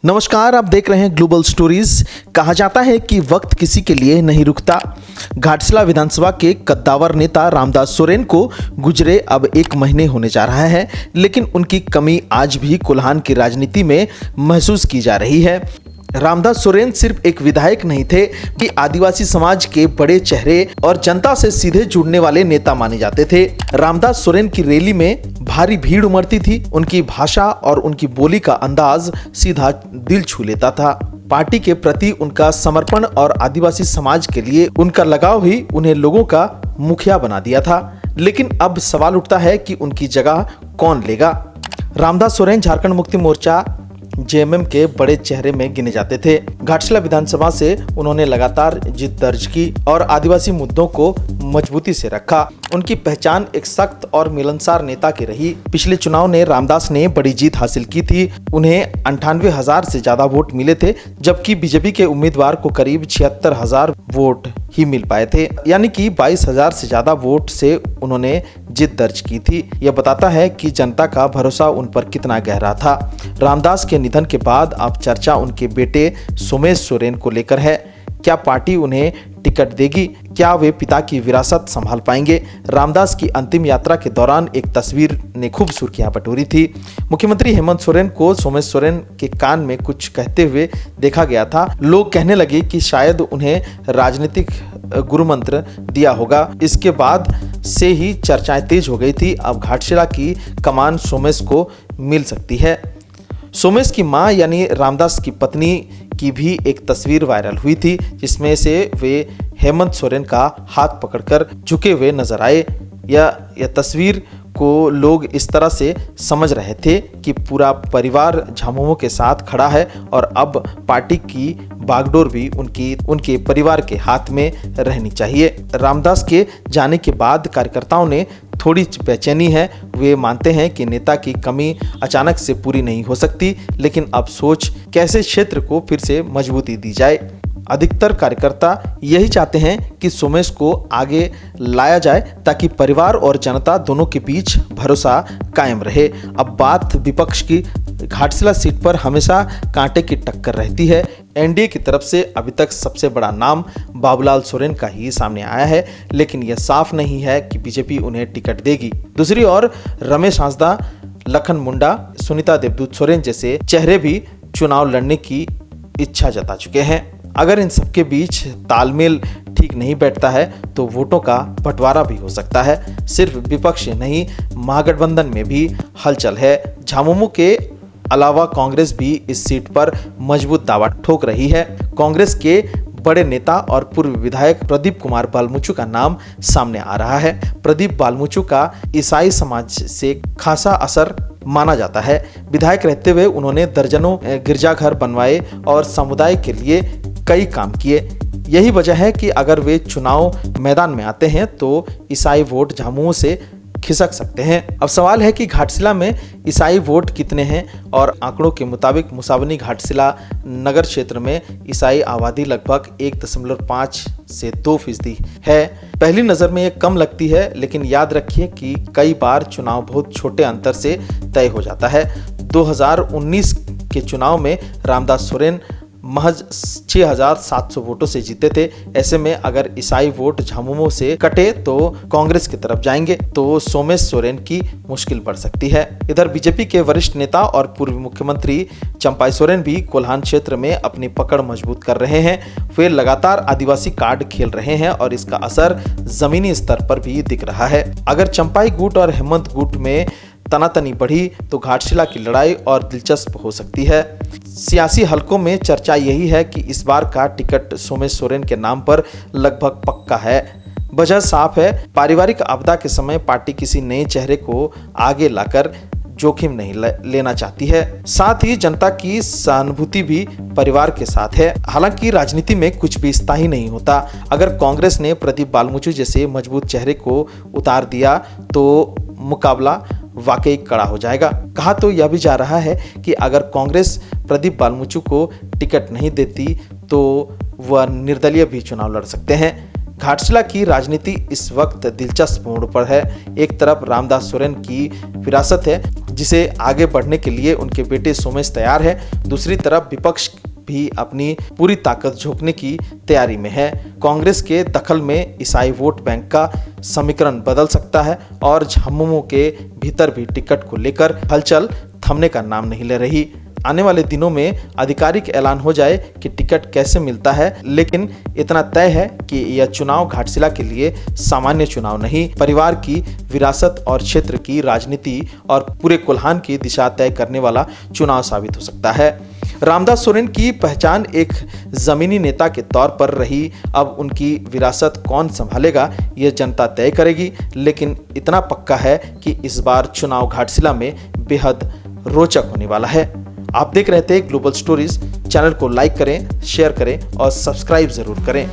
नमस्कार, आप देख रहे हैं ग्लोबल स्टोरीज। कहा जाता है कि वक्त किसी के लिए नहीं रुकता। घाटशिला विधानसभा के कद्दावर नेता रामदास सोरेन को गुजरे अब 1 महीने होने जा रहा है, लेकिन उनकी कमी आज भी कोल्हान की राजनीति में महसूस की जा रही है। रामदास सोरेन सिर्फ एक विधायक नहीं थे कि आदिवासी समाज के बड़े चेहरे और जनता से सीधे जुड़ने वाले नेता माने जाते थे। रामदास सोरेन की रैली में भारी भीड़ उमड़ती थी। उनकी भाषा और उनकी बोली का अंदाज सीधा दिल छू लेता था। पार्टी के प्रति उनका समर्पण और आदिवासी समाज के लिए उनका लगाव ही उन्हें लोगों का मुखिया बना दिया था। लेकिन अब सवाल उठता है कि उनकी जगह कौन लेगा। रामदास सोरेन झारखंड मुक्ति मोर्चा जेएमएम के बड़े चेहरे में गिने जाते थे। घाटशिला विधानसभा से उन्होंने लगातार जीत दर्ज की और आदिवासी मुद्दों को मजबूती से रखा। उनकी पहचान एक सख्त और मिलनसार नेता की रही। पिछले चुनाव ने रामदास ने बड़ी जीत हासिल की थी। उन्हें 98,000 से ज्यादा वोट मिले थे, जबकि बीजेपी के उम्मीदवार को करीब 76,000 वोट ही मिल पाए थे, यानी कि 22,000 से ज्यादा वोट से उन्होंने जीत दर्ज की थी। यह बताता है कि जनता का भरोसा उन पर कितना गहरा था। रामदास के निधन के बाद अब चर्चा उनके बेटे सोमेश सोरेन को लेकर है। क्या पार्टी उन्हें टिकट देगी? क्या वे पिता की विरासत संभाल पाएंगे? रामदास की अंतिम यात्रा के दौरान एक तस्वीर ने खूब सुर्खियां बटोरी थी। मुख्यमंत्री हेमंत सोरेन को सोमेश सोरेन के कान में कुछ कहते हुए देखा गया था। लोग कहने लगे कि शायद उन्हें राजनीतिक गुरुमंत्र दिया होगा। इसके बाद से ही चर्चाएं तेज हो गई थी। अब घाटशिला की कमान सोमेश को मिल सकती है। सोमेश की मां यानी रामदास की पत्नी की भी एक तस्वीर वायरल हुई थी, जिसमें से वे हेमंत सोरेन का हाथ पकड़कर झुके हुए नजर आए। यह तस्वीर को लोग इस तरह से समझ रहे थे कि पूरा परिवार झामुमो के साथ खड़ा है और अब पार्टी की बागडोर भी उनके परिवार के हाथ में रहनी चाहिए। रामदास के जाने के बाद कार्यकर्ताओं ने थोड़ी बेचैनी है। वे मानते हैं कि नेता की कमी अचानक से पूरी नहीं हो सकती, लेकिन अब सोच कैसे क्षेत्र को फिर से मजबूती दी जाए। अधिकतर कार्यकर्ता यही चाहते हैं कि सोमेश को आगे लाया जाए ताकि परिवार और जनता दोनों के बीच भरोसा कायम रहे। अब बात विपक्ष की। घाटशिला सीट पर हमेशा कांटे की टक्कर रहती है। एनडीए की तरफ से अभी तक सबसे बड़ा नाम बाबूलाल सोरेन का ही सामने आया है, लेकिन यह साफ नहीं है कि बीजेपी उन्हें टिकट देगी। दूसरी ओर रमेश हांसदा, लखन मुंडा, सुनीता देवदूत सोरेन जैसे चेहरे भी चुनाव लड़ने की इच्छा जता चुके हैं। अगर इन सबके बीच तालमेल ठीक नहीं बैठता है तो वोटों का बंटवारा भी हो सकता है। सिर्फ विपक्ष नहीं, महागठबंधन में भी हलचल है। झामुमो के अलावा कांग्रेस भी इस सीट पर मजबूत दावा ठोक रही है। कांग्रेस के बड़े नेता और पूर्व विधायक प्रदीप कुमार बालमुचु का नाम सामने आ रहा है। प्रदीप बालमुचु का ईसाई समाज से खासा असर माना जाता है। विधायक रहते हुए उन्होंने दर्जनों गिरजाघर बनवाए और समुदाय के लिए कई काम किए। यही वजह है कि अगर वे चुनाव मैदान में आते हैं तो ईसाई वोट झामुमो से खिसक सकते हैं। अब सवाल है कि घाटशिला में ईसाई वोट कितने हैं, और आंकड़ों के मुताबिक मुसाबनी घाटशिला नगर क्षेत्र में ईसाई आबादी लगभग 1.5 से 2% है। पहली नज़र में यह कम लगती है, लेकिन याद रखिए कि कई बार चुनाव बहुत छोटे अंतर से तय हो जाता है। 2019 के चुनाव में रामदास सोरेन महज 6,700 वोटों से जीते थे। ऐसे में अगर ईसाई वोट झामुमो से कटे तो कांग्रेस की तरफ जाएंगे, तो सोमेश सोरेन की मुश्किल बढ़ सकती है। इधर बीजेपी के वरिष्ठ नेता और पूर्व मुख्यमंत्री चंपाई सोरेन भी कोल्हान क्षेत्र में अपनी पकड़ मजबूत कर रहे हैं। वे लगातार आदिवासी कार्ड खेल रहे हैं और इसका असर जमीनी स्तर पर भी दिख रहा है। अगर चंपाई गुट और हेमंत गुट में तनातनी बढ़ी तो घाटशिला की लड़ाई और दिलचस्प हो सकती है। सियासी हलकों में चर्चा यही है कि इस बार का टिकट सोमेश सोरेन के नाम पर लगभग पक्का है। वजह साफ है, पारिवारिक आपदा के समय पार्टी किसी नए चेहरे को आगे लाकर जोखिम नहीं लेना चाहती है। साथ ही जनता की सहानुभूति भी परिवार के साथ है। हालांकि राजनीति में कुछ भी स्थायी नहीं होता। अगर कांग्रेस ने प्रदीप बालमुचु जैसे मजबूत चेहरे को उतार दिया तो मुकाबला वाकई कड़ा हो जाएगा। कहा तो यह भी जा रहा है कि अगर कांग्रेस प्रदीप बालमुचु को टिकट नहीं देती तो वह निर्दलीय भी चुनाव लड़ सकते हैं। घाटशिला की राजनीति इस वक्त दिलचस्प मोड़ पर है। एक तरफ रामदास सोरेन की विरासत है जिसे आगे बढ़ने के लिए उनके बेटे सोमेश तैयार है। दूसरी तरफ विपक्ष भी अपनी पूरी ताकत झोंकने की तैयारी में है। कांग्रेस के दखल में ईसाई वोट बैंक का समीकरण बदल सकता है और झामुमो के भीतर भी टिकट को लेकर हलचल थमने का नाम नहीं ले रही। आने वाले दिनों में आधिकारिक ऐलान हो जाए कि टिकट कैसे मिलता है, लेकिन इतना तय है कि यह चुनाव घाटशिला के लिए सामान्य चुनाव नहीं, परिवार की विरासत और क्षेत्र की राजनीति और पूरे कोल्हान की दिशा तय करने वाला चुनाव साबित हो सकता है। रामदास सोरेन की पहचान एक जमीनी नेता के तौर पर रही। अब उनकी विरासत कौन संभालेगा ये जनता तय करेगी, लेकिन इतना पक्का है कि इस बार चुनाव घाटशिला में बेहद रोचक होने वाला है। आप देख रहे थे ग्लोबल स्टोरीज। चैनल को लाइक करें, शेयर करें और सब्सक्राइब जरूर करें।